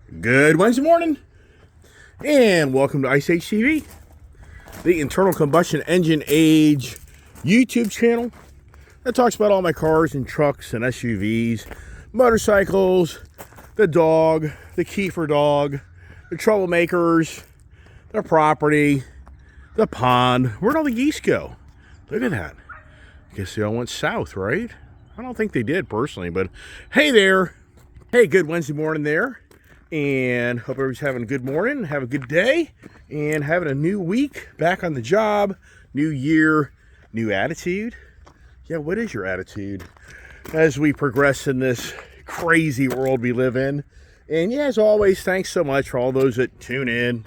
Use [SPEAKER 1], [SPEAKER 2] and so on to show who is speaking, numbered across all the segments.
[SPEAKER 1] Good Wednesday morning, and welcome to Ice Age TV, the internal combustion engine age YouTube channel that talks about all my cars and trucks and SUVs, motorcycles, the dog, the Kiefer dog, the troublemakers, the property, the pond. Where'd all the geese go? Look at that. I guess they all went south, right? I don't think they did personally, but hey there. Hey, good Wednesday morning there. And hope everybody's having a good morning, have a good day, and having a new week, back on the job, new year, new attitude. Yeah, what is your attitude as we progress in this crazy world we live in? And yeah, as always, thanks so much for all those that tune in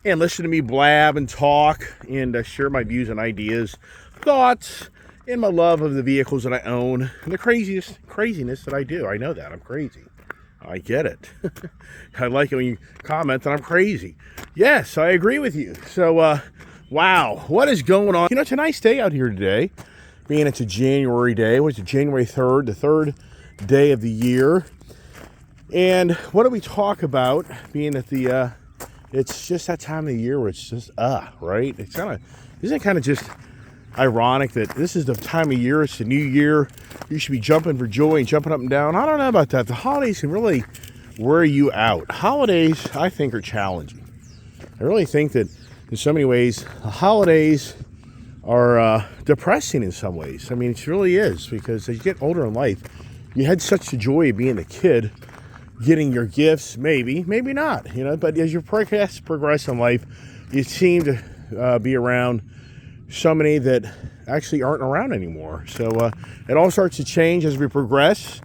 [SPEAKER 1] and listen to me blab and talk and share my views and ideas, thoughts, and my love of the vehicles that I own and the craziness that I do. I know that I'm crazy. I get it. I like it when you comment that I'm crazy. Yes, I agree with you. So, wow, what is going on? You know, it's a nice day out here today, being it's a January day. What's it, January 3rd, the third day of the year. And what do we talk about, being that it's just that time of the year where it's just, right? It's kind of, isn't it kind of just ironic that this is the time of year, it's the new year, you should be jumping for joy and jumping up and down? I don't know about that. The holidays can really wear you out. Holidays, I think, are challenging. I really think that in so many ways, the holidays are depressing in some ways. I mean, it really is, because as you get older in life, you had such the joy of being a kid, getting your gifts, maybe not, you know, but as you progress in life, you seem to be around so many that actually aren't around anymore. So it all starts to change as we progress.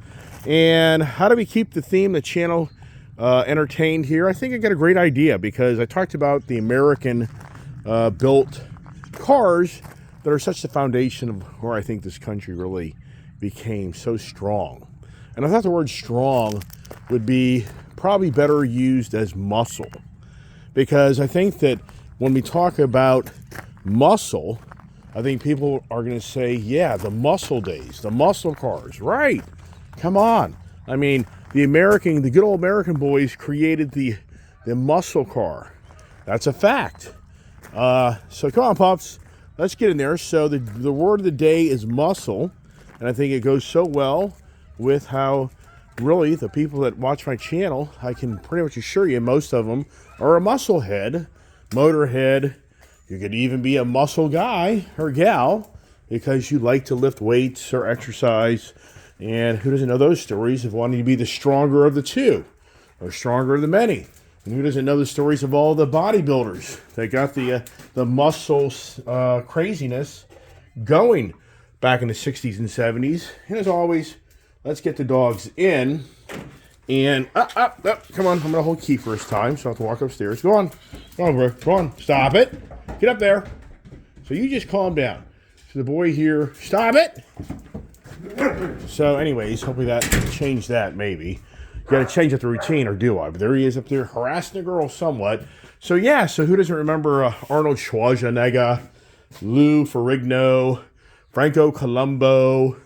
[SPEAKER 1] And how do we keep the theme, the channel, entertained here? I think I got a great idea, because I talked about the American built cars that are such the foundation of where I think this country really became so strong. And I thought the word strong would be probably better used as muscle, because I think that when we talk about muscle, I think people are going to say, yeah, the muscle days, the muscle cars, right? Come on. I mean, the good old American boys created the muscle car. That's a fact. So come on, pups, let's get in there. So the word of the day is muscle, and I think it goes so well with how really the people that watch my channel, I can pretty much assure you most of them are a muscle head, motorhead. You could even be a muscle guy or gal because you like to lift weights or exercise. And who doesn't know those stories of wanting to be the stronger of the two or stronger of the many? And who doesn't know the stories of all the bodybuilders that got the muscle craziness going back in the 60s and 70s? And as always, let's get the dogs in. And come on, I'm gonna hold key first time, so I have to walk upstairs. Go on, bro. Go on, stop it. Get up there. So you just calm down. So the boy here, stop it. So anyways, hopefully that changed that, maybe. You gotta change up the routine, or do I? But there he is up there harassing the girl somewhat. So yeah, so who doesn't remember Arnold Schwarzenegger, Lou Ferrigno, Franco Columbo,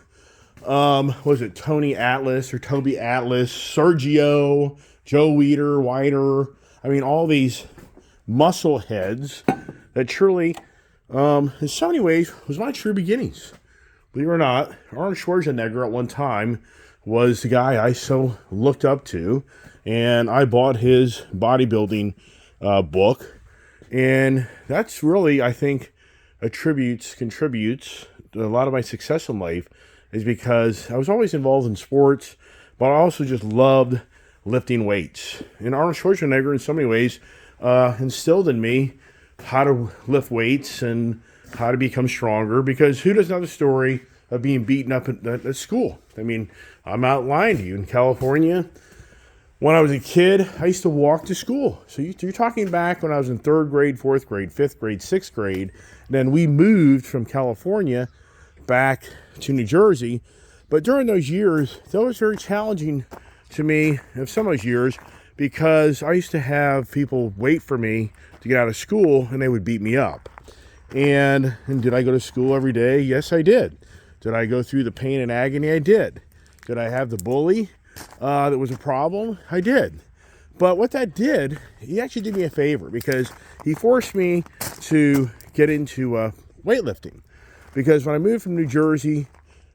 [SPEAKER 1] was it Tony Atlas or Toby Atlas, Sergio, Joe Weider. I mean, all these muscle heads that truly, in so many ways, was my true beginnings. Believe it or not, Arnold Schwarzenegger at one time was the guy I so looked up to, and I bought his bodybuilding book, and that's really, I think, contributes to a lot of my success in life, is because I was always involved in sports, but I also just loved lifting weights. And Arnold Schwarzenegger, in so many ways, instilled in me how to lift weights and how to become stronger, because who doesn't know the story of being beaten up at school? I mean, I'm not lying to you. In California, when I was a kid, I used to walk to school. So you're talking back when I was in 3rd grade, 4th grade, 5th grade, 6th grade. And then we moved from California back to New Jersey. But during those years, that was very challenging to me, of some of those years, because I used to have people wait for me to get out of school, and they would beat me up. And did I go to school every day? Yes, I did. Did I go through the pain and agony? I did. Did I have the bully that was a problem? I did. But what that did, he actually did me a favor because he forced me to get into weightlifting. Because when I moved from when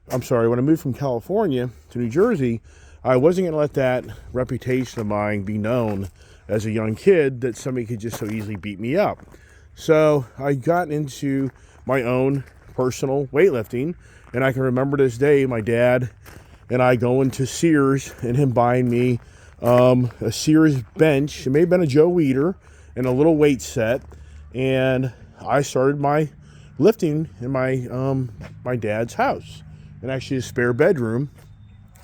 [SPEAKER 1] I moved from California to New Jersey, I wasn't going to let that reputation of mine be known as a young kid that somebody could just so easily beat me up. So I got into my own personal weightlifting, and I can remember this day my dad and I going to Sears and him buying me a Sears bench. It may have been a Joe Weider and a little weight set, and I started my lifting in my dad's house, and actually a spare bedroom,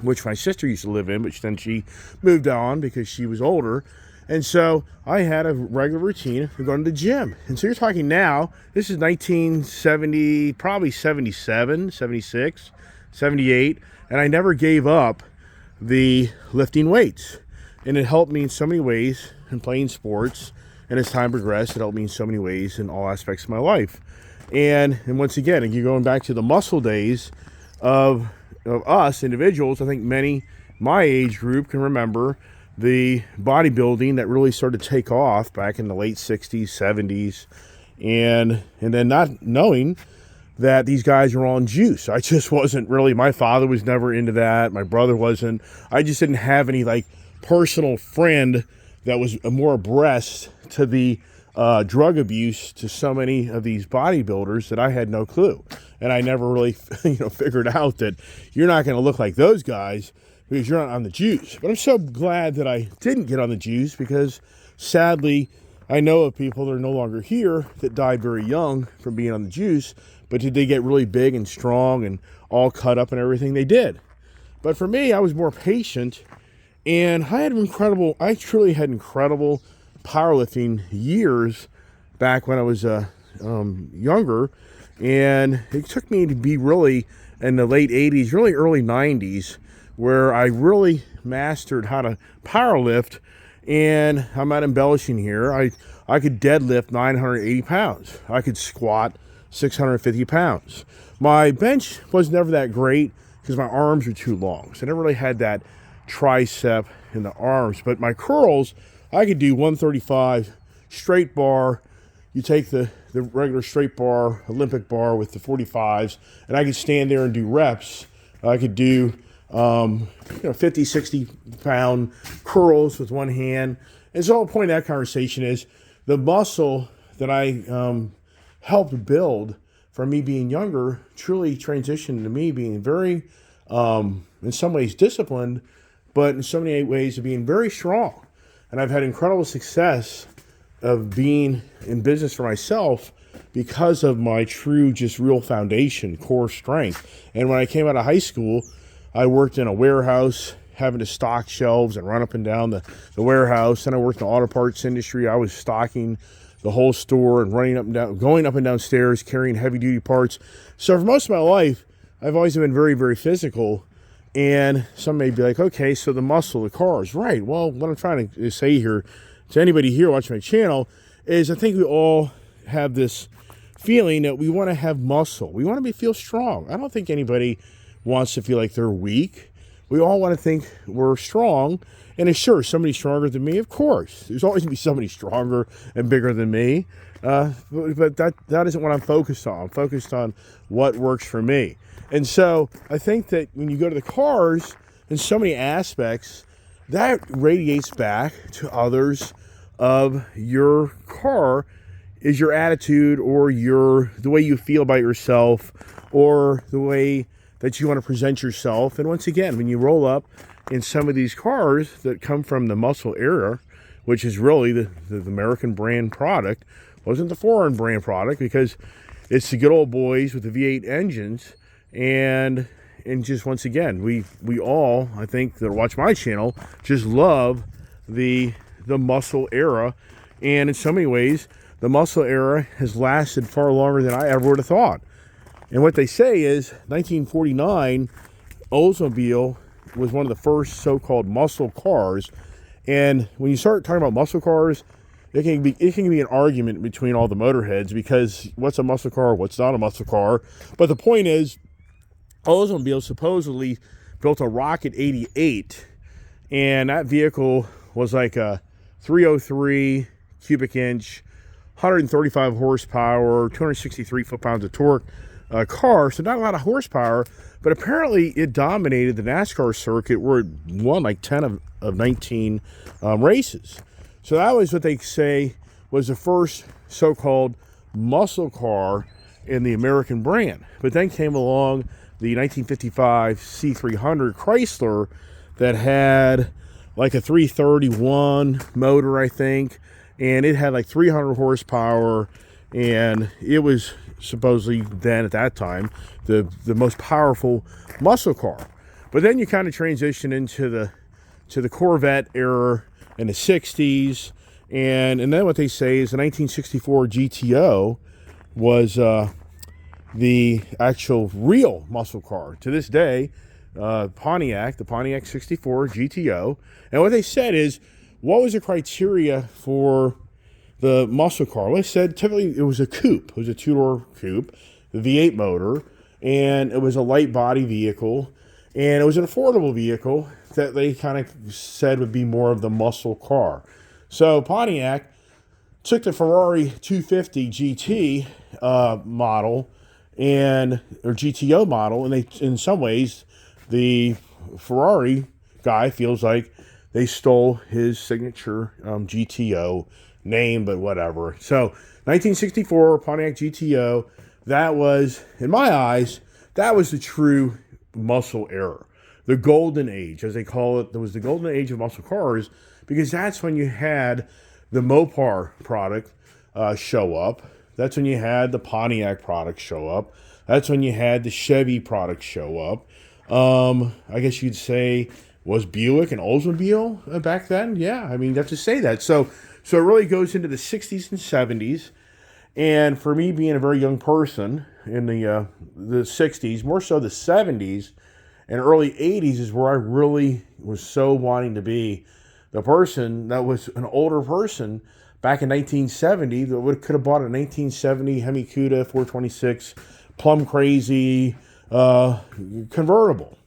[SPEAKER 1] which my sister used to live in, but then she moved on because she was older. And so I had a regular routine of going to the gym. And so you're talking now, this is 1970, probably 77, 76, 78, and I never gave up the lifting weights. And it helped me in so many ways in playing sports, and as time progressed, it helped me in so many ways in all aspects of my life. And once again, you're going back to the muscle days of us individuals. I think many my age group can remember the bodybuilding that really started to take off back in the late 60s, 70s, and then not knowing that these guys were on juice. I just wasn't really, my father was never into that. My brother wasn't. I just didn't have any like personal friend that was more abreast to the drug abuse to so many of these bodybuilders that I had no clue. And I never really figured out that you're not going to look like those guys because you're not on the juice. But I'm so glad that I didn't get on the juice, because sadly I know of people that are no longer here that died very young from being on the juice. But did they get really big and strong and all cut up and everything? They did. But for me, I was more patient, and I truly had incredible powerlifting years back when I was younger. And it took me to be really in the late 80s, really early 90s, where I really mastered how to powerlift. And I'm not embellishing here. I could deadlift 980 pounds. I could squat 650 pounds. My bench was never that great because my arms were too long. So I never really had that tricep in the arms. But my curls, I could do 135 straight bar. You take the regular straight bar, Olympic bar with the 45s, and I could stand there and do reps. I could do 50, 60 pound curls with one hand. And so the point of that conversation is the muscle that I helped build from me being younger truly transitioned to me being very, in some ways disciplined, but in so many ways of being very strong. And I've had incredible success of being in business for myself because of my true, just real foundation, core strength. And when I came out of high school, I worked in a warehouse, having to stock shelves and run up and down the warehouse. Then I worked in the auto parts industry. I was stocking the whole store and running up and down, going up and down stairs, carrying heavy duty parts. So for most of my life, I've always been very, very physical. And some may be like, okay, so the muscle, the cars, right? Well, what I'm trying to say here to anybody here watching my channel is I think we all have this feeling that we want to have muscle. We want to feel strong. I don't think anybody wants to feel like they're weak. We all want to think we're strong. And it's sure, somebody stronger than me, of course. There's always going to be somebody stronger and bigger than me. But that isn't what I'm focused on. I'm focused on what works for me. And so I think that when you go to the cars, in so many aspects, that radiates back to others of your car is your attitude or the way you feel about yourself or the way that you want to present yourself. And once again, when you roll up in some of these cars that come from the muscle era, which is really the American brand product, wasn't the foreign brand product, because it's the good old boys with the V8 engines. And just once again, we all, I think, that watch my channel just love the muscle era. And in so many ways, the muscle era has lasted far longer than I ever would have thought. And what they say is 1949, Oldsmobile was one of the first so-called muscle cars. And when you start talking about muscle cars, it can be an argument between all the motorheads, because what's a muscle car, what's not a muscle car. But the point is, Oldsmobile supposedly built a Rocket 88, and that vehicle was like a 303 cubic inch, 135 horsepower, 263 foot-pounds of torque car. So not a lot of horsepower, but apparently it dominated the NASCAR circuit where it won like 10 of 19 races. So that was what they say was the first so-called muscle car in the American brand. But then came along the 1955 C300 Chrysler that had like a 331 motor, I think, and it had like 300 horsepower, and it was supposedly then at that time the most powerful muscle car. But then you kind of transition into the Corvette era in the 60s, and then what they say is the 1964 GTO was the actual real muscle car. To this day, the Pontiac 64 GTO. And what they said is, what was the criteria for the muscle car? Well, they said typically it was a coupe. It was a two-door coupe, the V8 motor, and it was a light body vehicle, and it was an affordable vehicle that they kind of said would be more of the muscle car. So Pontiac took the Ferrari 250 GT model or GTO model, and they, in some ways, the Ferrari guy feels like they stole his signature GTO name, but whatever. So 1964 Pontiac GTO, that was, in my eyes, that was the true muscle era. The golden age, as they call it. There was the golden age of muscle cars, because that's when you had the Mopar product show up. That's when you had the Pontiac product show up. That's when you had the Chevy product show up. I guess you'd say, was Buick and Oldsmobile back then? Yeah, I mean, you have to say that. So it really goes into the 60s and 70s. And for me, being a very young person in the 60s, more so the 70s and early 80s is where I really was so wanting to be the person that was an older person back in 1970 that could have bought a 1970 Hemi Cuda 426 plum crazy convertible.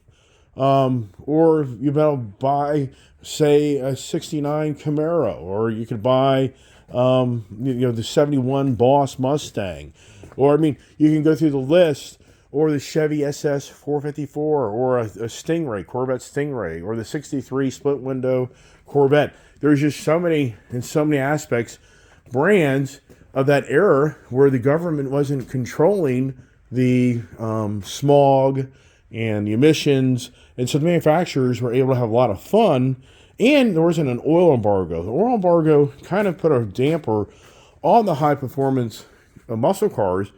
[SPEAKER 1] Or you better buy, say, a 69 Camaro, or you could buy the 71 Boss Mustang, or I mean, you can go through the list, or the Chevy SS 454, or a Stingray, Corvette Stingray, or the 63 split window Corvette. There's just so many, in so many aspects, brands of that era where the government wasn't controlling the smog and the emissions, and so the manufacturers were able to have a lot of fun. And there wasn't an oil embargo. The oil embargo kind of put a damper on the high-performance muscle cars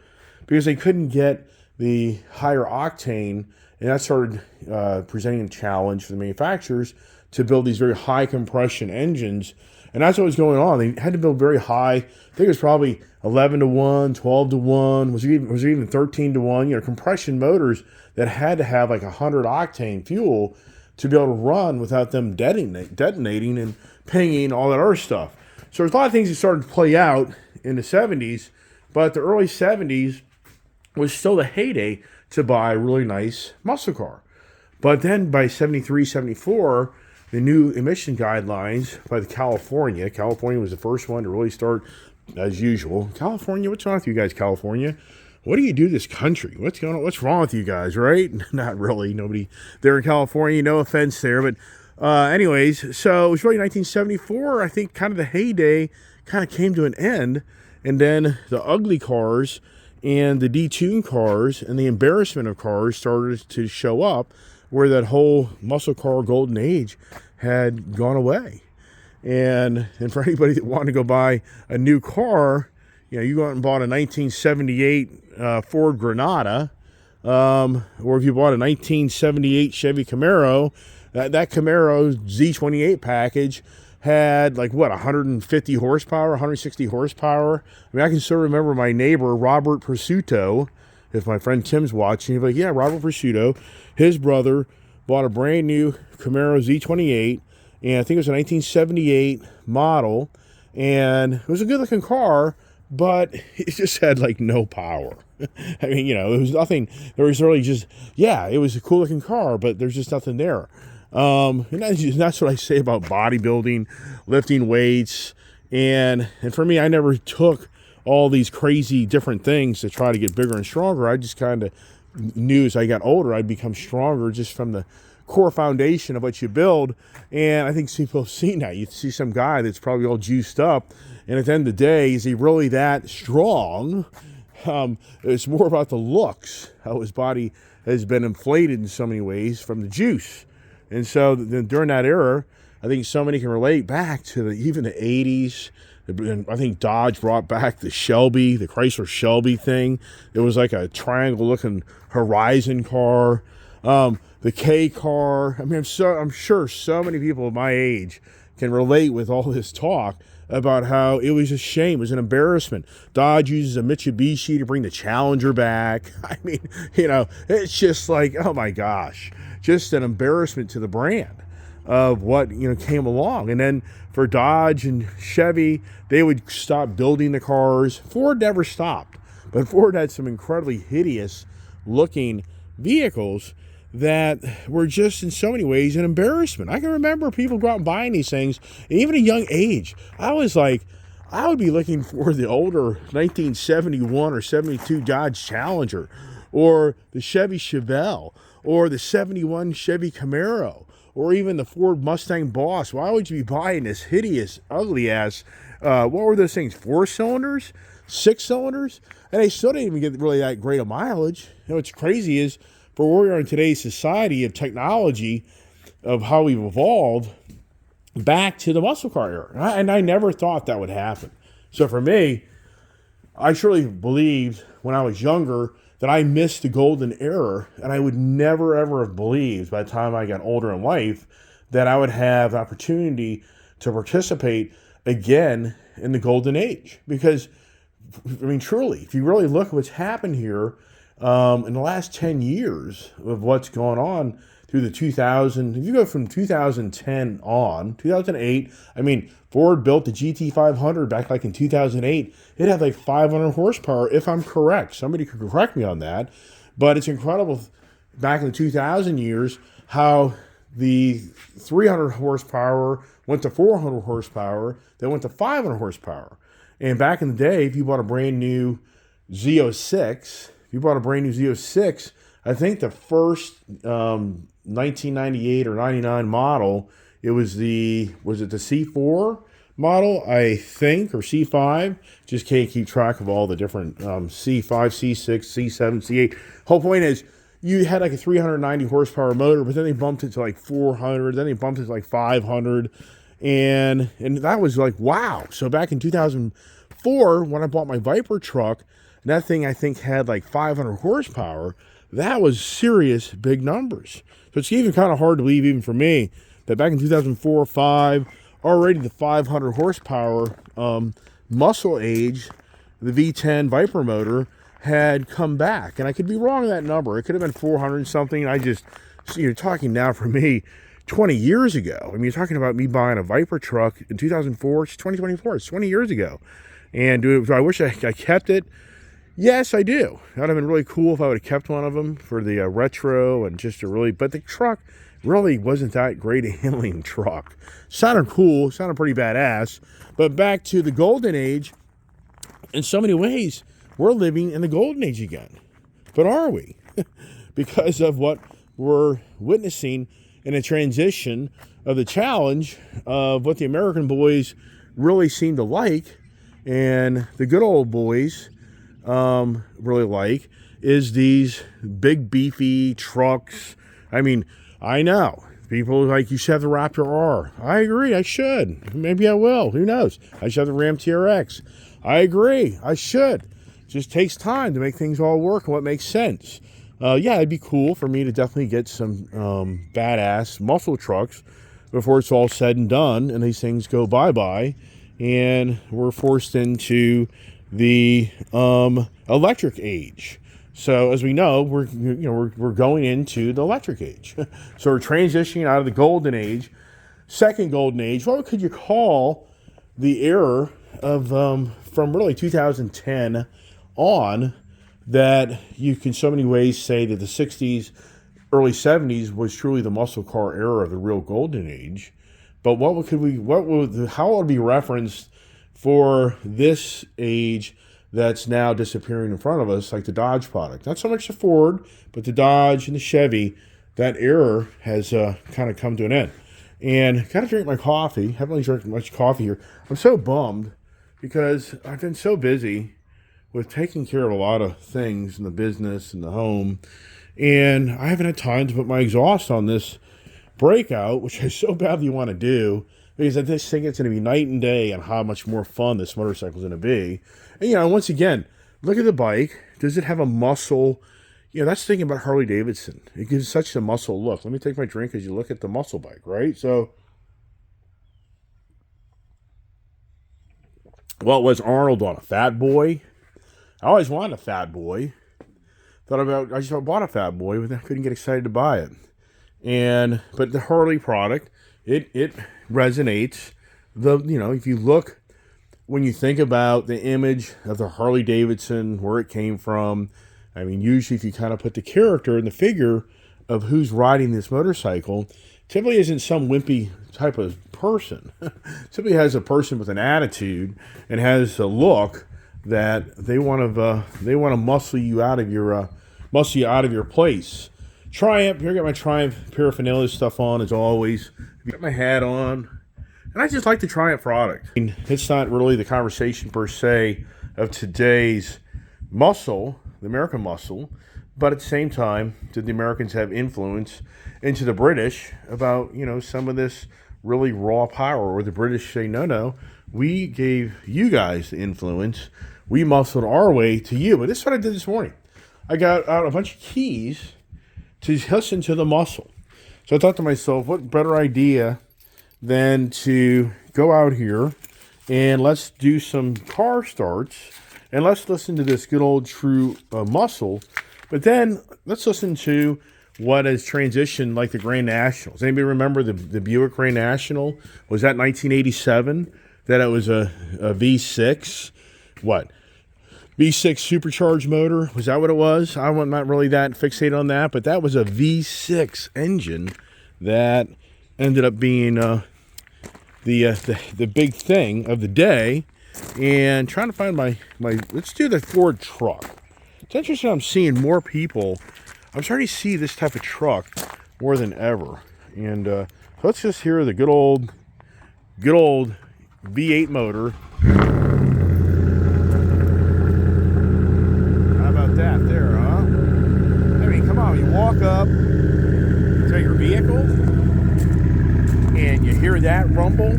[SPEAKER 1] because they couldn't get the higher octane, and that started presenting a challenge for the manufacturers to build these very high compression engines. And that's what was going on. They had to build very high. I think it was probably 11 to 1, 12 to 1, was it even 13 to 1, compression motors that had to have like 100 octane fuel to be able to run without them detonating and pinging, all that other stuff. So there's a lot of things that started to play out in the 70s, but the early 70s was still the heyday to buy a really nice muscle car. But then by 73, 74, the new emission guidelines by California was the first one to really start, as usual. California, what's wrong with you guys, California? What do you do this country? What's going on? What's wrong with you guys, right? Not really. Nobody there in California, no offense there. But anyways, so it was really 1974, I think, kind of the heyday kind of came to an end. And then the ugly cars and the detuned cars and the embarrassment of cars started to show up, where that whole muscle car golden age had gone away. And for anybody that wanted to go buy a new car, you go out and bought a 1978 Ford Granada, or if you bought a 1978 Chevy Camaro, that Camaro Z28 package had 150 horsepower, 160 horsepower. I mean, I can still remember my neighbor, Robert Prosciutto. If my friend Tim's watching, he'd be like, yeah, Robert Prosciutto, his brother bought a brand new Camaro Z28, and I think it was a 1978 model, and it was a good looking car, but it just had no power. I mean, it was nothing. There was really just, it was a cool looking car, but there's just nothing there. And that's what I say about bodybuilding, lifting weights. And for me, I never took all these crazy different things to try to get bigger and stronger. I just kind of knew as I got older, I'd become stronger just from the core foundation of what you build. And I think people have seen that. You see some guy that's probably all juiced up, and at the end of the day, is he really that strong? It's more about the looks, how his body has been inflated in so many ways from the juice. And so during that era, I think so many can relate back to even the 80s. I think Dodge brought back the Shelby, the Chrysler Shelby thing. It was like a triangle-looking Horizon car. The K car. I mean, I'm sure so many people of my age can relate with all this talk about how it was a shame, it was an embarrassment. Dodge uses a Mitsubishi to bring the Challenger back. I mean, it's just like, oh my gosh, just an embarrassment to the brand of what came along. And then for Dodge and Chevy, they would stop building the cars. Ford never stopped, but Ford had some incredibly hideous looking vehicles that were just in so many ways an embarrassment. I can remember people go out and buying these things, and even at a young age, I would be looking for the older 1971 or 72 Dodge Challenger, or the Chevy Chevelle, or the 71 Chevy Camaro, or even the Ford Mustang Boss. Why would you be buying this hideous, ugly ass, what were those things, 4 cylinders, 6 cylinders? And they still didn't even get really that great of mileage. What's crazy is, for where we are in today's society of technology, of how we've evolved, back to the muscle car era. And I never thought that would happen. So for me, I surely believed when I was younger that I missed the golden era, and I would never, ever have believed by the time I got older in life that I would have the opportunity to participate again in the golden age. Because, I mean, truly, if you really look at what's happened here, in the last 10 years of what's going on through the 2000, if you go from 2010 on, 2008, I mean, Ford built the GT500 back like in 2008. It had like 500 horsepower, if I'm correct. Somebody could correct me on that. But it's incredible back in the 2000 years how the 300 horsepower went to 400 horsepower, then went to 500 horsepower. And back in the day, if you bought a brand new Z06, I think the first 1998 or 99 model, was it the C4 model, I think, or C5? Just can't keep track of all the different C5, C6, C7, C8. Whole point is, you had like a 390 horsepower motor, but then they bumped it to like 400, then they bumped it to like 500, and that was like, wow. So back in 2004, when I bought my Viper truck, that thing, I think, had like 500 horsepower. That was serious big numbers. So it's even kind of hard to believe, even for me, that back in 2004 or 5, already the 500 horsepower muscle age, the V10 Viper motor, had come back. And I could be wrong on that number. It could have been 400 something. You're talking now for me 20 years ago. I mean, you're talking about me buying a Viper truck in 2004. It's 2024. It's 20 years ago. And do I wish I kept it? Yes, I do. That would have been really cool if I would have kept one of them for the retro and just but the truck really wasn't that great a handling truck. Sounded cool, sounded pretty badass. But back to the golden age, in so many ways, we're living in the golden age again. But are we? Because of what we're witnessing in a transition of the challenge of what the American boys really seem to like, and the good old boys really like, is these big beefy trucks. I mean, I know people are like, you should have the Raptor R. I agree, I should. Maybe I will. Who knows? I should have the Ram TRX. I agree, I should. It just takes time to make things all work and what makes sense. Yeah, it'd be cool for me to definitely get some badass muscle trucks before it's all said and done and these things go bye-bye and we're forced into the electric age. So as we know, we're going into the electric age. So we're transitioning out of the golden age, second golden age. What could you call the era of from really 2010 on, that you can so many ways say that the 60s early 70s was truly the muscle car era, the real golden age. But how would it be referenced for this age that's now disappearing in front of us, like the Dodge product? Not so much the Ford, but the Dodge and the Chevy. That era has kind of come to an end. And got to drink my coffee. Haven't really drank much coffee here. I'm so bummed because I've been so busy with taking care of a lot of things in the business and the home. And I haven't had time to put my exhaust on this breakout, which I so badly want to do, because I just think it's going to be night and day on how much more fun this motorcycle is going to be. And, once again, look at the bike. Does it have a muscle? That's the thing about Harley Davidson. It gives such a muscle look. Let me take my drink as you look at the muscle bike, right? So, what was Arnold on? A Fat Boy? I always wanted a Fat Boy. I just bought a Fat Boy, but I couldn't get excited to buy it. But the Harley product, it resonates. If you look, when you think about the image of the Harley Davidson, where it came from, usually if you kind of put the character and the figure of who's riding this motorcycle, typically isn't some wimpy type of person. Typically has a person with an attitude and has a look that they want to muscle you out of your place. Triumph, here I got my Triumph paraphernalia stuff on as always. Got my hat on, and I just like the Triumph product. It's not really the conversation per se of today's muscle, the American muscle, but at the same time, did the Americans have influence into the British about some of this really raw power, or the British say no, we gave you guys the influence, we muscled our way to you. But this is what I did this morning. I got out a bunch of keys to listen to the muscle. So I thought to myself, what better idea than to go out here and let's do some car starts and let's listen to this good old true muscle. But then let's listen to what has transitioned, like the Grand National. Does anybody remember the Buick Grand National? Was that 1987? That it was a V6? What? V6 supercharged motor? Was that what it was? I'm not really that fixated on that, but that was a V6 engine that ended up being the big thing of the day. And trying to find my let's do the Ford truck. It's interesting, I'm seeing more people. I'm starting to see this type of truck more than ever. And let's just hear the good old V8 motor. How about that there, huh? Come on, you walk up to your vehicle and you hear that rumble.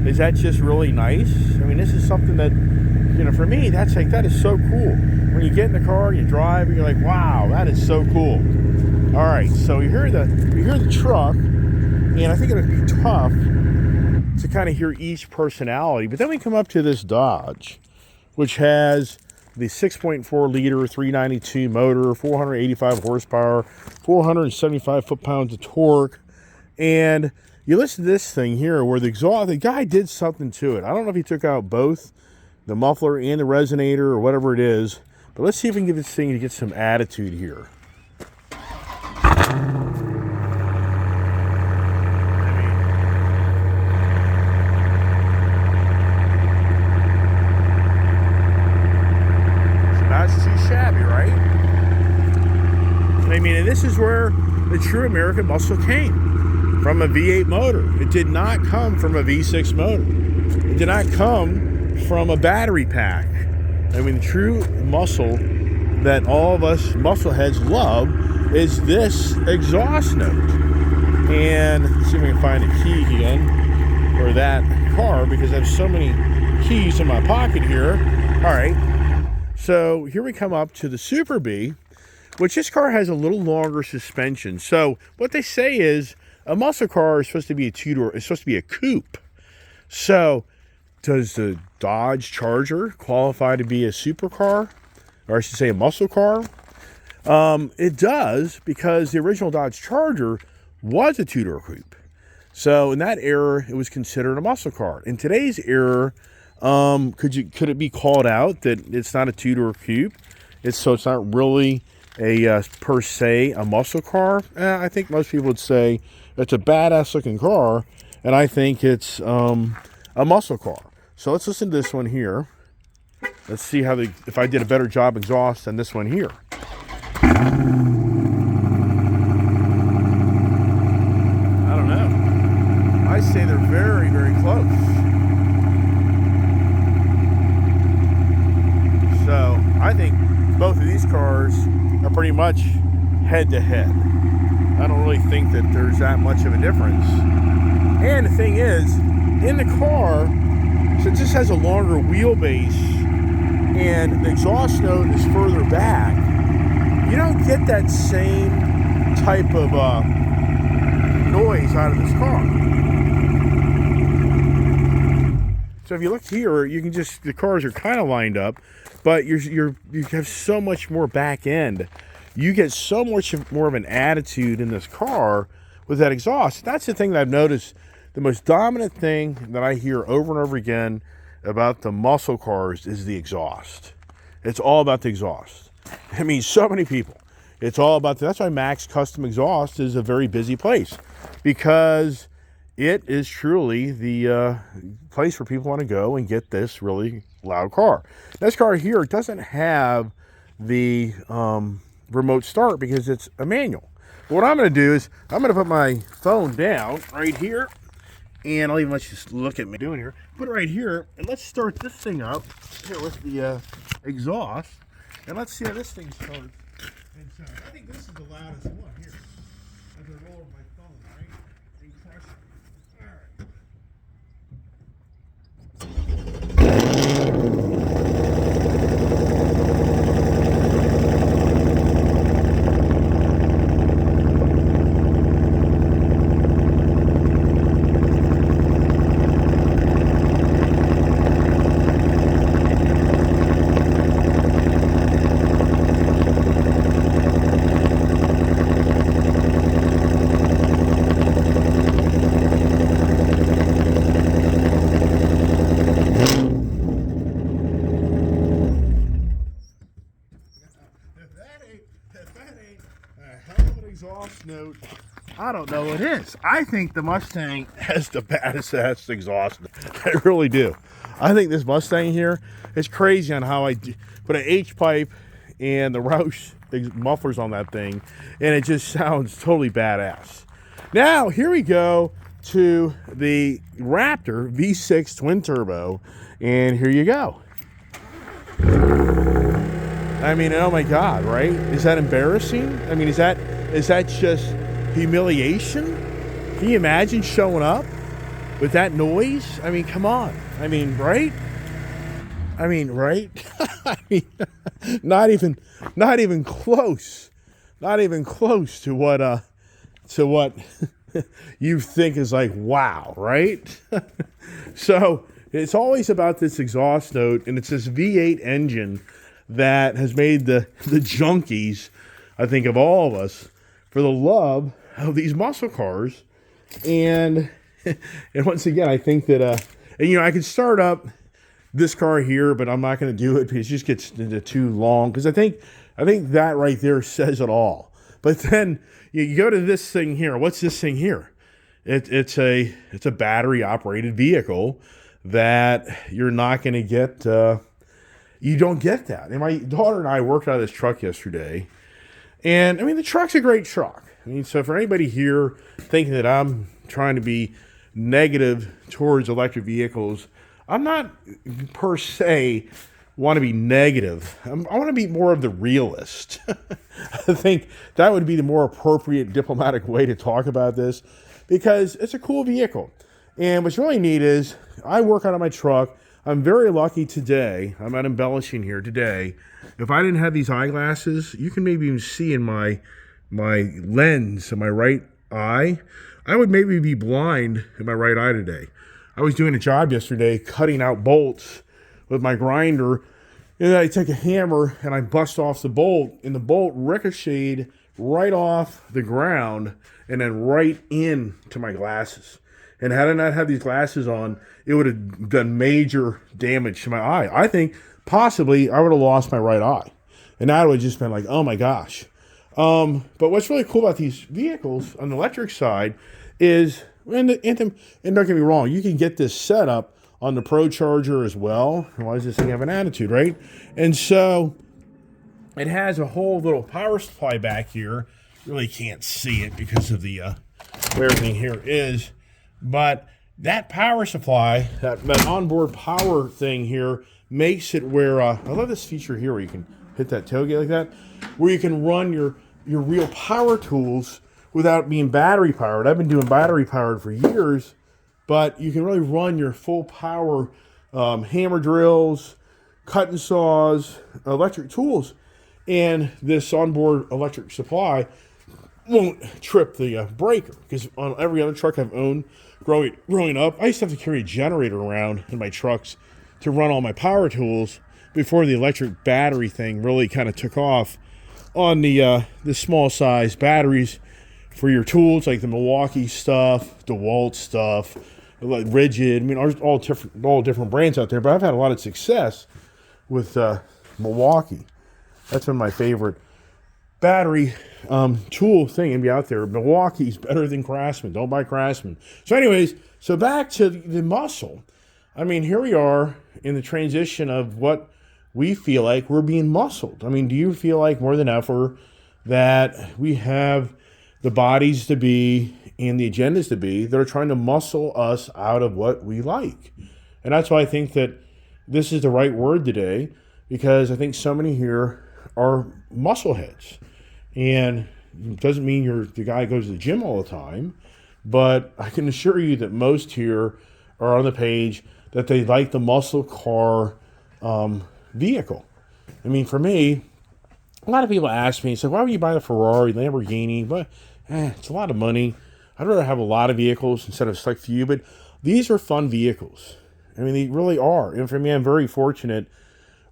[SPEAKER 1] Is that just really nice? This is something that, for me, that is so cool. When you get in the car, you drive, and you're like, wow, that is so cool. All right, so you hear the truck, and I think it'd be tough to kind of hear each personality. But then we come up to this Dodge, which has the 6.4 liter 392 motor, 485 horsepower, 475 foot-pounds of torque, and you listen to this thing here where the guy did something to it. I don't know if he took out both the muffler and the resonator or whatever it is, but let's see if we can get this thing to get some attitude here. So not too shabby, right? And this is where the true American muscle came. From a V8 motor. It did not come from a V6 motor. It did not come from a battery pack. The true muscle that all of us muscle heads love is this exhaust note. And let's see if we can find a key again for that car, because I have so many keys in my pocket here. All right. So here we come up to the Super Bee, which this car has a little longer suspension. So what they say is, a muscle car is supposed to be a two-door. It's supposed to be a coupe. So, does the Dodge Charger qualify to be a supercar, or I should say, a muscle car? It does, because the original Dodge Charger was a two-door coupe. So, in that era, it was considered a muscle car. In today's era, could it be called out that it's not a two-door coupe? It's not really per se a muscle car. I think most people would say it's a badass looking car, and I think it's a muscle car. So let's listen to this one here. Let's see if I did a better job exhaust than this one here. I don't know. I say they're very, very close. So I think both of these cars are pretty much head to head. I don't really think that there's that much of a difference. And the thing is, in the car, since this has a longer wheelbase and the exhaust note is further back, you don't get that same type of noise out of this car. So if you look here, you can just, the cars are kind of lined up, but you have so much more back end. You get so much more of an attitude in this car with that exhaust. That's the thing that I've noticed. The most dominant thing that I hear over and over again about the muscle cars is the exhaust. It's all about the exhaust. I mean, so many people. It's all about that's why Max Custom Exhaust is a very busy place, because it is truly the place where people want to go and get this really loud car. This car here doesn't have the remote start because it's a manual. But what I'm going to do is I'm going to put my phone down right here, and I'll even let you look at me doing here. Put it right here, and let's start this thing up here with the exhaust, and let's see how this thing starts. And so I think this is the loudest one here. As I roll over my phone, right? And crush it. All right. Exhaust note, I don't know what it is. I think the Mustang has the baddest ass exhaust. I really do. I think this Mustang here is crazy on how I put an H pipe and the Roush mufflers on that thing, and it just sounds totally badass. Now here we go to the Raptor V6 twin turbo, and here you go. I mean, oh my God, right? Is that embarrassing? I mean, is that just humiliation? Can you imagine showing up with that noise? I mean, come on. I mean, right? I mean, not even close. Not even close to what you think is like, wow, right? So it's always about this exhaust note, and it's this V8 engine that has made the junkies, I think, of all of us, for the love of these muscle cars. And once again, I think that and I could start up this car here, but I'm not going to do it because it just gets into too long, because I think that right there says it all. But then you go to this thing here. What's this thing here? It's a battery operated vehicle that you're not going to get. You don't get that. And my daughter and I worked out of this truck yesterday. And, I mean, the truck's a great truck. I mean, so for anybody here thinking that I'm trying to be negative towards electric vehicles, I'm not per se want to be negative. I want to be more of the realist. I think that would be the more appropriate diplomatic way to talk about this, because it's a cool vehicle. And what's really neat is I work out of my truck. I'm very lucky today. I'm not embellishing here today. If I didn't have these eyeglasses, you can maybe even see in my lens in my right eye, I would maybe be blind in my right eye today. I was doing a job yesterday cutting out bolts with my grinder, and I take a hammer and I bust off the bolt, and the bolt ricocheted right off the ground and then right into my glasses. And had I not had these glasses on, it would have done major damage to my eye. I think possibly I would have lost my right eye. And that would have just been like, oh my gosh. But what's really cool about these vehicles on the electric side is, and don't get me wrong, you can get this set up on the Pro Charger as well. Why does this thing have an attitude, right? And so it has a whole little power supply back here. Really can't see it because of the where everything here is. But that power supply, that onboard power thing here, makes it where, I love this feature here where you can hit that tailgate like that, where you can run your real power tools without being battery powered. I've been doing battery powered for years, but you can really run your full power hammer drills, cutting saws, electric tools, and this onboard electric supply won't trip the breaker, because on every other truck I've owned growing up, I used to have to carry a generator around in my trucks to run all my power tools before the electric battery thing really kind of took off on the small size batteries for your tools, like the Milwaukee stuff, DeWalt stuff, like Rigid. I mean, there's all different brands out there, but I've had a lot of success with Milwaukee. That's been my favorite battery tool thing and be out there. Milwaukee's better than Craftsman. Don't buy Craftsman. So anyways, so back to the muscle. I mean, here we are in the transition of what we feel like we're being muscled. I mean, do you feel like more than ever that we have the bodies to be and the agendas to be that are trying to muscle us out of what we like? And that's why I think that this is the right word today, because I think so many here are muscle heads. And it doesn't mean you're the guy who goes to the gym all the time, but I can assure you that most here are on the page that they like the muscle car vehicle. I mean, for me, a lot of people ask me, so why would you buy the Ferrari, Lamborghini? But it's a lot of money. I'd rather have a lot of vehicles instead of select few, but these are fun vehicles. I mean, they really are. And for me, I'm very fortunate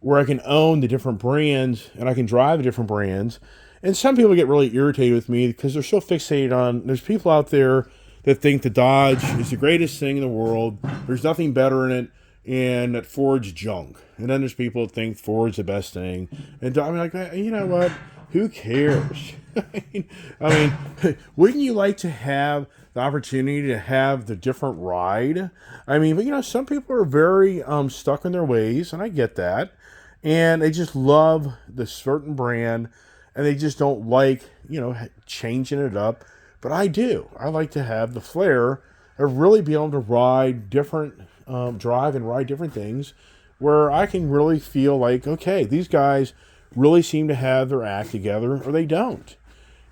[SPEAKER 1] where I can own the different brands and I can drive the different brands. And some people get really irritated with me because they're so fixated on, there's people out there that think the Dodge is the greatest thing in the world. There's nothing better in it, and that Ford's junk. And then there's people that think Ford's the best thing. And I'm like, you know what? Who cares? I mean, wouldn't you like to have the opportunity to have the different ride? I mean, but you know, some people are very stuck in their ways, and I get that. And they just love the certain brand, and they just don't like, you know, changing it up. But I do. I like to have the flair of really being able to ride different, drive and ride different things, where I can really feel like, okay, these guys really seem to have their act together, or they don't.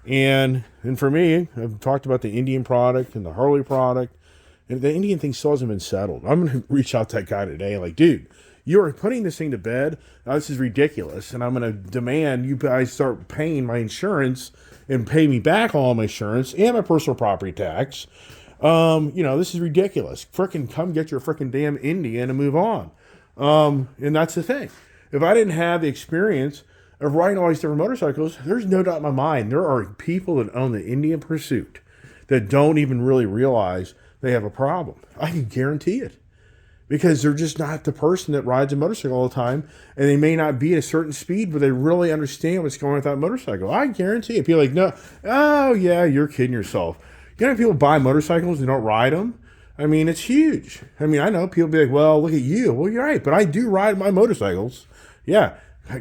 [SPEAKER 1] And for me, I've talked about the Indian product and the Harley product, and the Indian thing still hasn't been settled. I'm going to reach out to that guy today, like, dude, you are putting this thing to bed. Now, this is ridiculous, and I'm going to demand you guys start paying my insurance and pay me back all my insurance and my personal property tax. You know, this is ridiculous. Frickin' come get your frickin' damn Indian and move on. And that's the thing. If I didn't have the experience of riding all these different motorcycles, there's no doubt in my mind there are people that own the Indian Pursuit that don't even really realize they have a problem. I can guarantee it. Because they're just not the person that rides a motorcycle all the time, and they may not be at a certain speed, but they really understand what's going on with that motorcycle. I guarantee it. People are like, no, oh yeah, you're kidding yourself. You know, people buy motorcycles and don't ride them. I mean, it's huge. I mean, I know people be like, well, look at you. Well, you're right, but I do ride my motorcycles. Yeah.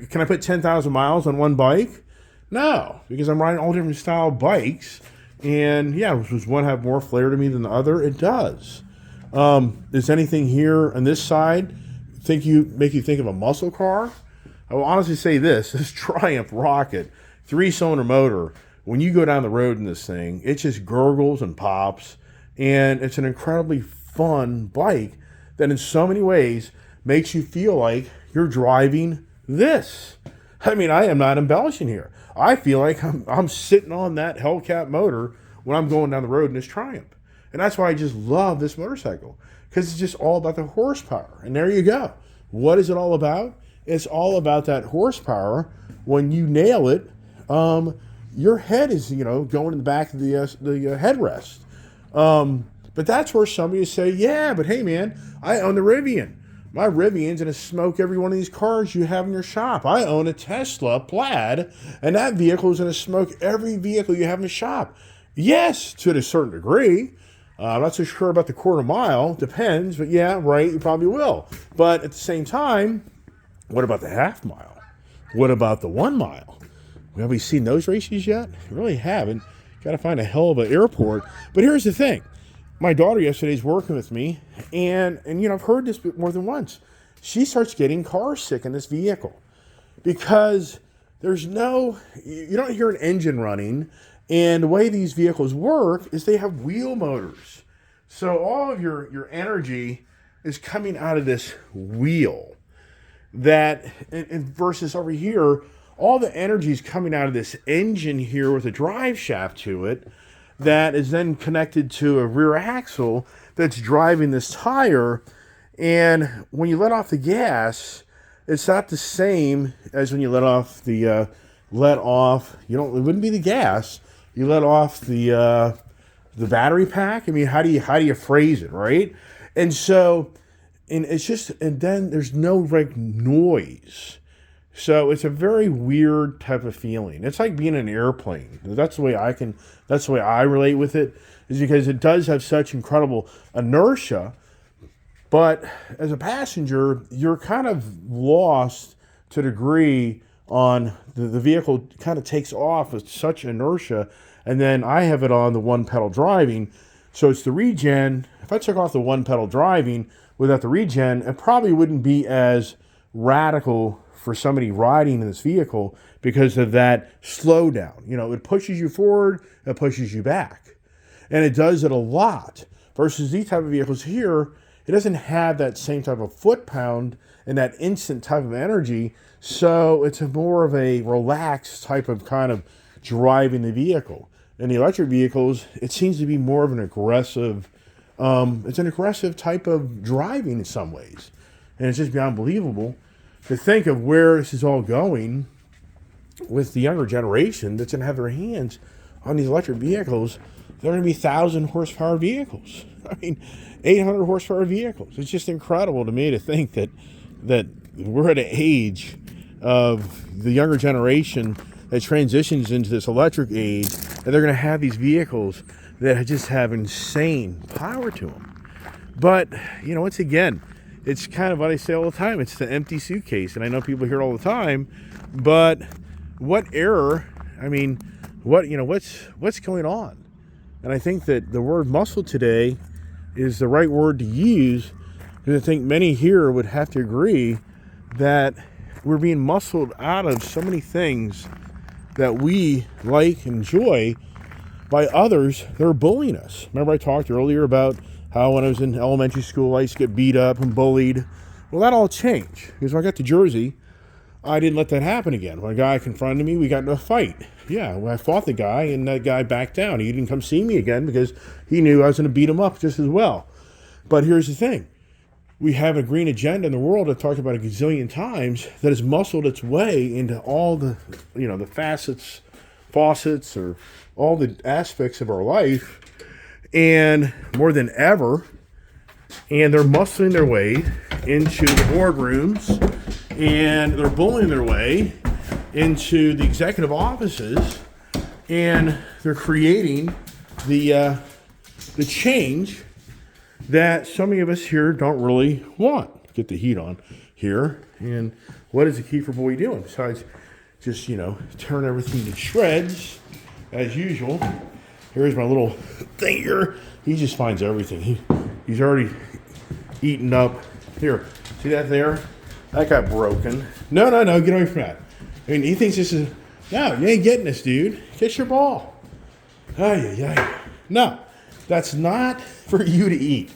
[SPEAKER 1] Can I put 10,000 miles on one bike? No, because I'm riding all different style bikes. And yeah, does one have more flair to me than the other? It does. Is anything here on this side make you think of a muscle car? I will honestly say this Triumph Rocket 3-cylinder motor, when you go down the road in this thing, it just gurgles and pops, and it's an incredibly fun bike that in so many ways makes you feel like you're driving this. I mean, I am not embellishing here. I feel like I'm sitting on that Hellcat motor when I'm going down the road in this Triumph. And that's why I just love this motorcycle, because it's just all about the horsepower. And there you go. What is it all about? It's all about that horsepower. When you nail it, your head is, you know, going in the back of the headrest. But that's where somebody would say, yeah, but hey, man, I own the Rivian. My Rivian's going to smoke every one of these cars you have in your shop. I own a Tesla Plaid, and that vehicle is going to smoke every vehicle you have in the shop. Yes, to a certain degree. I'm not so sure about the quarter mile. Depends, but yeah, right, you probably will. But at the same time, what about the half mile? What about the 1 mile? Have we seen those races yet? We really haven't. Got to find a hell of an airport. But here's the thing. My daughter yesterday is working with me, and I've heard this more than once. She starts getting car sick in this vehicle because you don't hear an engine running, and the way these vehicles work is they have wheel motors. So all of your energy is coming out of this wheel and versus over here, all the energy is coming out of this engine here with a drive shaft to it that is then connected to a rear axle that's driving this tire. And when you let off the gas, it's not the same as when you let off it wouldn't be the gas. You let off the battery pack. I mean, how do you phrase it, right? And so, and then there's no noise. So it's a very weird type of feeling. It's like being in an airplane. That's the way I relate with it, is because it does have such incredible inertia. But as a passenger, you're kind of lost to a degree on the vehicle kind of takes off with such inertia. And then I have it on the one pedal driving. So it's the regen. If I took off the one pedal driving without the regen, it probably wouldn't be as radical for somebody riding in this vehicle because of that slowdown. It pushes you forward, it pushes you back. And it does it a lot. Versus these type of vehicles here, it doesn't have that same type of foot pound and that instant type of energy. So it's more of a relaxed type of kind of driving the vehicle. In the electric vehicles, it seems to be more of an aggressive, it's an aggressive type of driving in some ways. And it's just beyond believable to think of where this is all going with the younger generation that's going to have their hands on these electric vehicles. They're going to be 1,000 horsepower vehicles. I mean, 800 horsepower vehicles. It's just incredible to me to think that we're at an age of the younger generation that transitions into this electric age, and they're going to have these vehicles that just have insane power to them. But, once again, it's kind of what I say all the time. It's the empty suitcase. And I know people hear it all the time, but what error? I mean, what's going on? And I think that the word muscle today is the right word to use, because I think many here would have to agree that we're being muscled out of so many things that we like and enjoy by others that are bullying us. Remember I talked earlier about how when I was in elementary school, I used to get beat up and bullied. Well, that all changed, because when I got to Jersey, I didn't let that happen again. When a guy confronted me, we got into a fight. Yeah, when I fought the guy, and that guy backed down. He didn't come see me again because he knew I was going to beat him up just as well. But here's the thing. We have a green agenda in the world I've talked about a gazillion times that has muscled its way into all the, the faucets, or all the aspects of our life, and more than ever, and they're muscling their way into the boardrooms, and they're bullying their way into the executive offices, and they're creating the change that so many of us here don't really want. Get the heat on here. And what is the Kiefer boy doing besides just, turn everything to shreds as usual? Here's my little thing here. He just finds everything. He's already eaten up. Here, see that there? That got broken. No, get away from that. I mean, he thinks this is, no, you ain't getting this, dude. Get your ball. No, that's not for you to eat.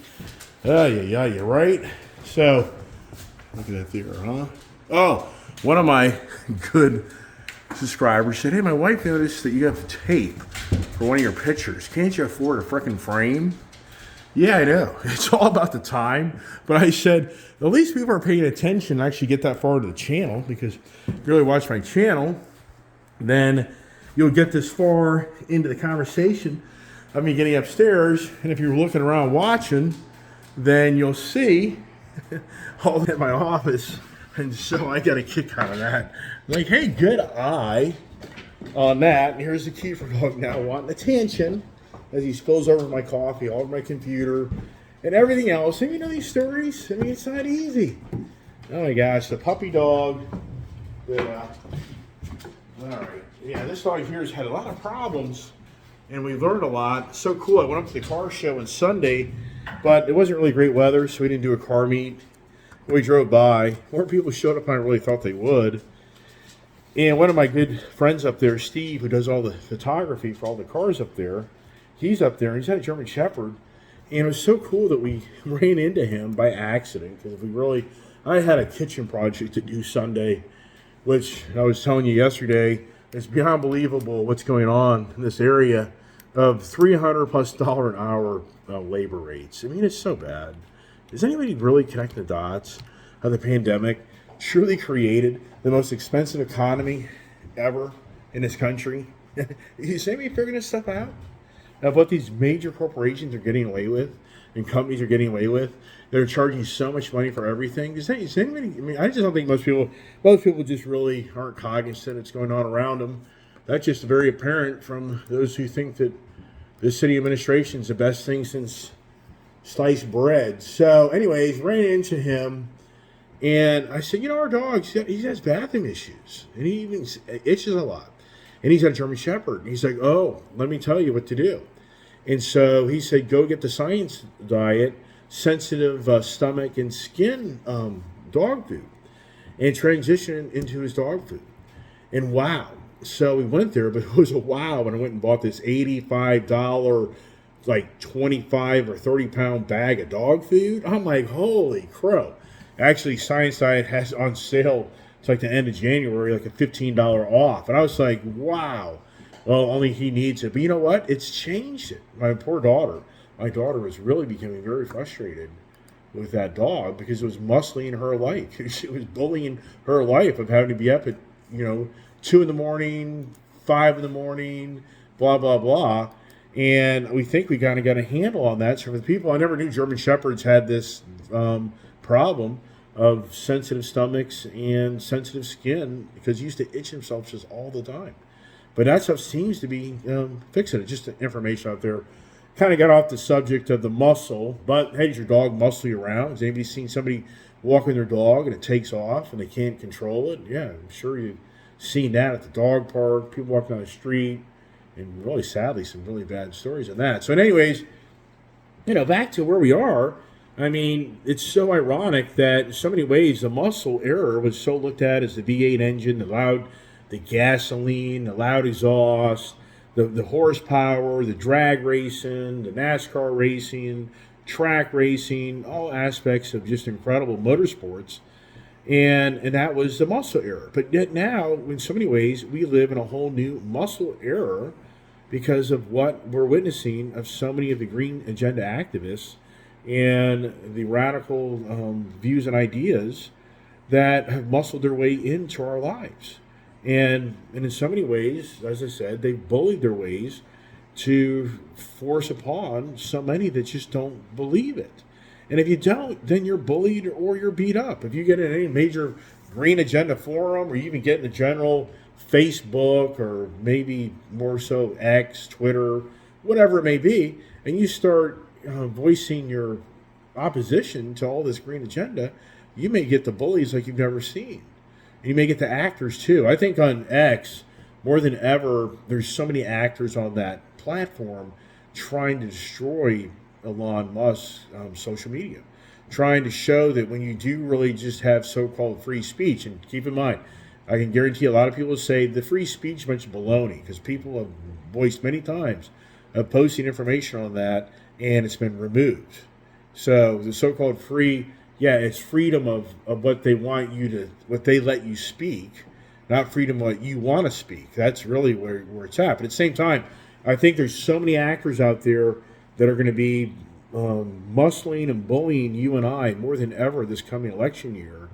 [SPEAKER 1] You're right. So, look at that there, huh? Oh, one of my good subscribers said, hey, my wife noticed that you have tape for one of your pictures. Can't you afford a frickin' frame? Yeah, I know. It's all about the time. But I said, at least people are paying attention and actually get that far to the channel, because if you really watch my channel, then you'll get this far into the conversation of me getting upstairs. And if you're looking around watching, then you'll see all in my office, and so I got a kick out of that. Like, hey, good eye on that. And here's the key for dog now wanting attention as he spills over my coffee, all over my computer, and everything else. And you know these stories? I mean, it's not easy. Oh my gosh, the puppy dog. All right. Yeah, this dog here has had a lot of problems, and we learned a lot. So cool. I went up to the car show on Sunday, but it wasn't really great weather, so we didn't do a car meet. We drove by. More people showed up than I really thought they would. And one of my good friends up there, Steve, who does all the photography for all the cars up there, he's up there, and he's had a German Shepherd. And it was so cool that we ran into him by accident, because I had a kitchen project to do Sunday, which I was telling you yesterday, it's beyond believable what's going on in this area of $300+ an hour labor rates. I mean, it's so bad. Does anybody really connect the dots how the pandemic truly created the most expensive economy ever in this country? Is anybody figuring this stuff out? Of what these major corporations are getting away with and companies are getting away with? They're charging so much money for everything. Is anybody, I mean, I just don't think most people just really aren't cognizant of what's going on around them. That's just very apparent from those who think that this city administration is the best thing since sliced bread. So anyways, ran into him, and I said, our dog, he has bathroom issues, and he even itches a lot. And he's got a German Shepherd. And he's like, oh, let me tell you what to do. And so he said, go get the Science Diet, sensitive stomach and skin dog food, and transition into his dog food. And wow. So we went there, but it was a wow when I went and bought this $85, like 25 or 30 pound bag of dog food. I'm like, holy crow. Actually, Science Diet has on sale. It's like the end of January, like a $15 off. And I was like, wow. Well, only he needs it. But you know what? It's changed it. My poor daughter. My daughter was really becoming very frustrated with that dog because it was muscling her life. She was bullying her life of having to be up at, 2 in the morning, 5 in the morning, blah, blah, blah. And we think we kind of got a handle on that. So for the people, I never knew German Shepherds had this problem of sensitive stomachs and sensitive skin because he used to itch himself just all the time. But that stuff seems to be fixing it. Just the information out there. Kind of got off the subject of the muscle, but hey, does your dog muscle you around? Has anybody seen somebody walking their dog and it takes off and they can't control it? Yeah, I'm sure you've seen that at the dog park, people walking down the street, and really sadly, some really bad stories on that. So anyways, back to where we are. I mean, it's so ironic that in so many ways the muscle error was so looked at as the V8 engine, the gasoline, the loud exhaust, the horsepower, the drag racing, the NASCAR racing, track racing, all aspects of just incredible motorsports. And that was the muscle era. But yet now, in so many ways, we live in a whole new muscle era because of what we're witnessing of so many of the green agenda activists and the radical views and ideas that have muscled their way into our lives. And in so many ways, as I said, they've bullied their ways to force upon so many that just don't believe it. And if you don't, then you're bullied or you're beat up. If you get in any major green agenda forum or you even get in the general Facebook or maybe more so X, Twitter, whatever it may be, and you start voicing your opposition to all this green agenda, you may get the bullies like you've never seen. And you may get the actors too. I think on X, more than ever, there's so many actors on that platform trying to destroy Elon Musk's social media, trying to show that when you do really just have so-called free speech, and keep in mind, I can guarantee a lot of people say the free speech is much baloney because people have voiced many times of posting information on that and it's been removed. So the so-called free, yeah, it's freedom of what they want you to, what they let you speak, not freedom of what you want to speak. That's really where it's at. But at the same time, I think there's so many actors out there that are going to be muscling and bullying you and I more than ever this coming election year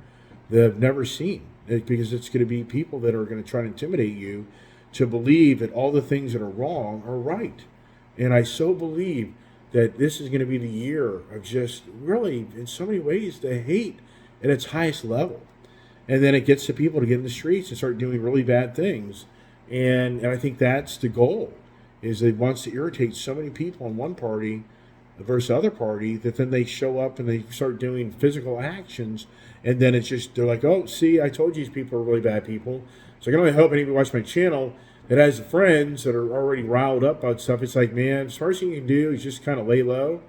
[SPEAKER 1] that I've never seen. Because it's going to be people that are going to try to intimidate you to believe that all the things that are wrong are right. And I so believe that this is going to be the year of just really, in so many ways, the hate at its highest level. And then it gets the people to get in the streets and start doing really bad things. And I think that's the goal, is it wants to irritate so many people in one party versus the other party that then they show up and they start doing physical actions. And then it's just, they're like, oh, see, I told you these people are really bad people. So I can only hope anybody watch my channel that has friends that are already riled up about stuff. It's like, man, the smartest thing you can do is just kind of lay low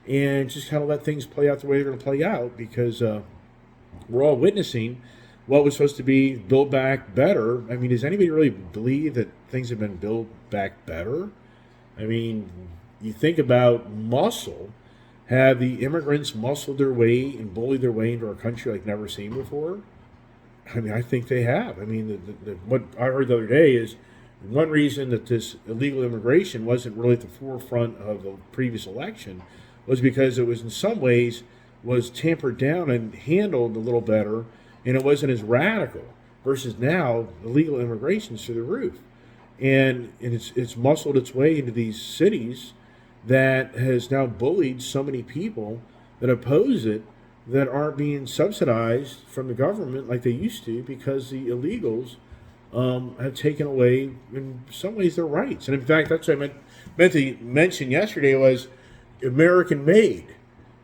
[SPEAKER 1] and just kind of let things play out the way they're going to play out, because we're all witnessing what was supposed to be build back better. I mean, does anybody really believe that things have been built back better? I mean, you think about muscle. Have the immigrants muscled their way and bullied their way into our country like never seen before? I mean, I think they have. I mean, what I heard the other day is one reason that this illegal immigration wasn't really at the forefront of the previous election was because it was in some ways was tampered down and handled a little better, and it wasn't as radical. Versus now, illegal immigration is through the roof, and it's muscled its way into these cities that has now bullied so many people that oppose it, that aren't being subsidized from the government like they used to, because the illegals have taken away, in some ways, their rights. And in fact, that's what I meant to mention yesterday was American made.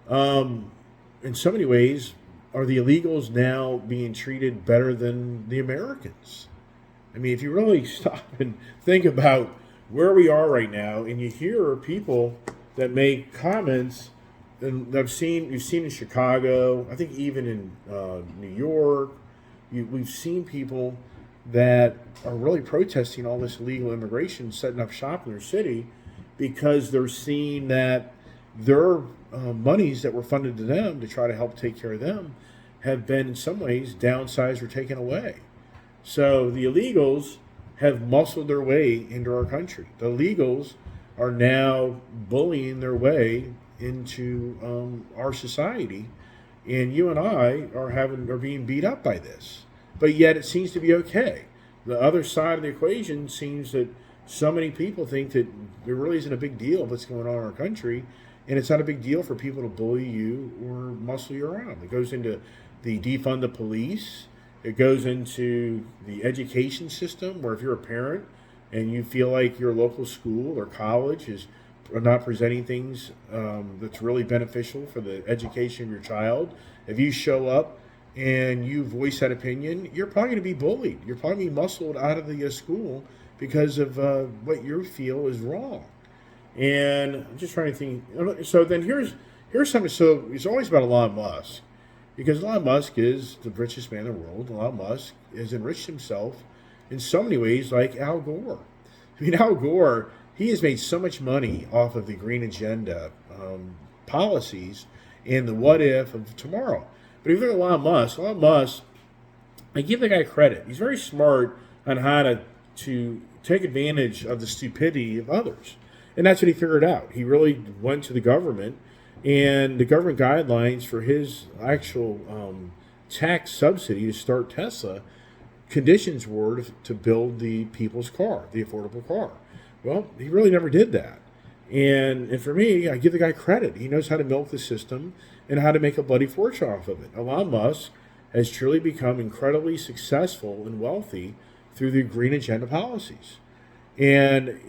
[SPEAKER 1] In so many ways, are the illegals now being treated better than the Americans? I mean, if you really stop and think about where we are right now, and you hear people that make comments, and you've seen in Chicago, I think even in New York, we've seen people that are really protesting all this illegal immigration, setting up shop in their city, because they're seeing that their monies that were funded to them to try to help take care of them have been in some ways downsized or taken away. So the illegals have muscled their way into our country. The illegals are now bullying their way into our society, and you and I are being beat up by this. But yet it seems to be okay. The other side of the equation seems that so many people think that there really isn't a big deal what's going on in our country, and it's not a big deal for people to bully you or muscle you around. It goes into the defund the police. It goes into the education system, where if you're a parent and you feel like your local school or college is not presenting things that's really beneficial for the education of your child, if you show up and you voice that opinion, you're probably going to be bullied. You're probably going to be muscled out of the school because of what you feel is wrong. And I'm just trying to think. So then here's something. So it's always about Elon Musk, because Elon Musk is the richest man in the world. Elon Musk has enriched himself in so many ways, like Al Gore. I mean, Al Gore, he has made so much money off of the green agenda policies and the what if of tomorrow. But if you look at Elon Musk, I give the guy credit. He's very smart on how to take advantage of the stupidity of others. And that's what he figured out. He really went to the government, and the government guidelines for his actual tax subsidy to start Tesla, conditions were to build the people's car, the affordable car. Well, he really never did that. And for me, I give the guy credit. He knows how to milk the system and how to make a bloody fortune off of it. Elon Musk has truly become incredibly successful and wealthy through the green agenda policies. And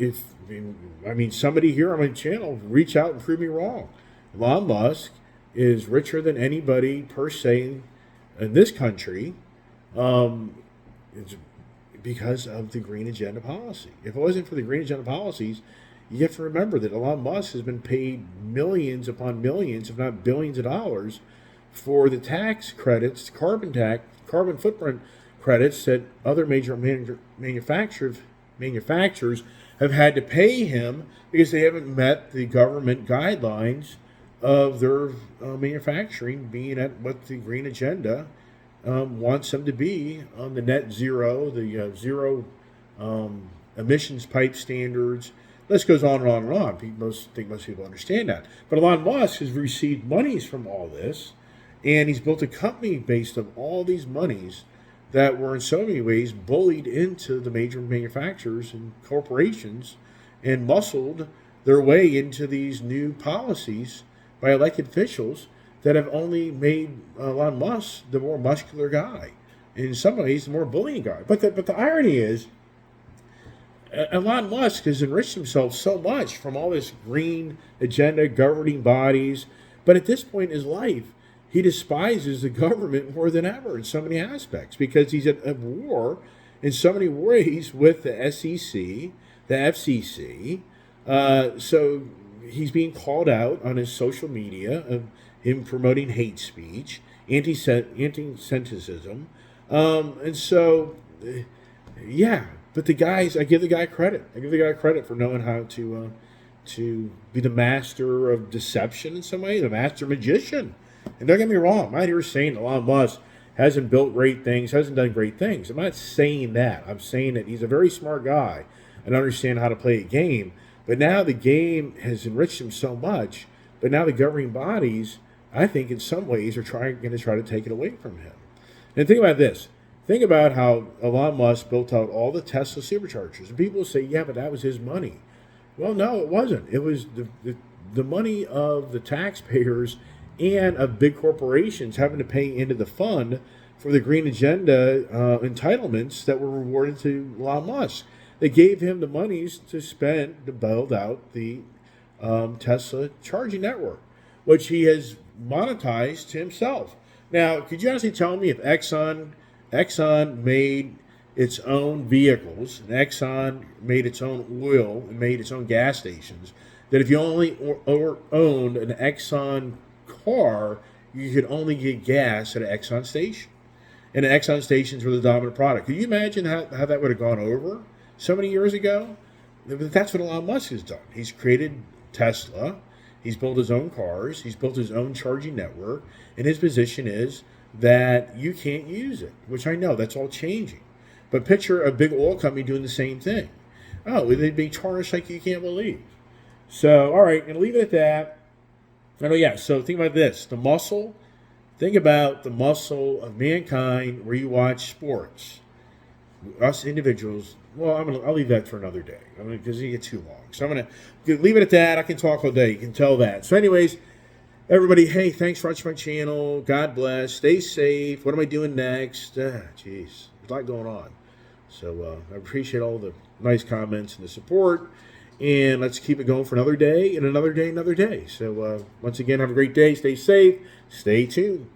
[SPEAKER 1] somebody here on my channel, reach out and prove me wrong. Elon Musk is richer than anybody per se in this country. It's because of the green agenda policy. If it wasn't for the green agenda policies, you have to remember that Elon Musk has been paid millions upon millions, if not billions of dollars, for the tax credits, carbon footprint credits that other major manufacturers have had to pay him because they haven't met the government guidelines of their manufacturing being at what the green agenda wants them to be on the net zero, the zero emissions pipe standards. This goes on and on and on. I think most people understand that. But Elon Musk has received monies from all this, and he's built a company based on all these monies that were in so many ways bullied into the major manufacturers and corporations and muscled their way into these new policies by elected officials that have only made Elon Musk the more muscular guy. In some ways, the more bullying guy. But the irony is, Elon Musk has enriched himself so much from all this green agenda, governing bodies. But at this point in his life, he despises the government more than ever in so many aspects because he's at war in so many ways with the SEC, the FCC. So he's being called out on his social media of him promoting hate speech, anti-Semitism. And so, yeah. But the guys, I give the guy credit. I give the guy credit for knowing how to be the master of deception in some way, the master magician. And don't get me wrong, I'm not here saying Elon Musk hasn't built great things, hasn't done great things. I'm not saying that. I'm saying that he's a very smart guy and understands how to play a game. But now the game has enriched him so much. But now the governing bodies, I think, in some ways, are going to try to take it away from him. And think about this. Think about how Elon Musk built out all the Tesla superchargers. And people say, yeah, but that was his money. Well, no, it wasn't. It was the money of the taxpayers and of big corporations having to pay into the fund for the green agenda entitlements that were rewarded to Elon Musk. They gave him the monies to spend to build out the Tesla charging network, which he has monetized to himself. Now, could you honestly tell me if Exxon made its own vehicles, and Exxon made its own oil and made its own gas stations, that if you only owned an Exxon car, you could only get gas at an Exxon station? And the Exxon stations were the dominant product. Could you imagine how that would have gone over so many years ago? That's what Elon Musk has done. He's created Tesla. He's built his own cars. He's built his own charging network. And his position is that you can't use it, which I know that's all changing. But picture a big oil company doing the same thing. Oh, they'd be tarnished like you can't believe. So, all right, going to leave it at that. Oh, yeah, so think about this. The muscle. Think about the muscle of mankind where you watch sports. Us individuals, well, I'll leave that for another day. Because it gets too long. So I'm going to leave it at that. I can talk all day. You can tell that. So anyways, everybody, hey, thanks for watching my channel. God bless. Stay safe. What am I doing next? Jeez, there's a lot going on. So I appreciate all the nice comments and the support. And let's keep it going for another day and another day, another day. So once again, have a great day. Stay safe. Stay tuned.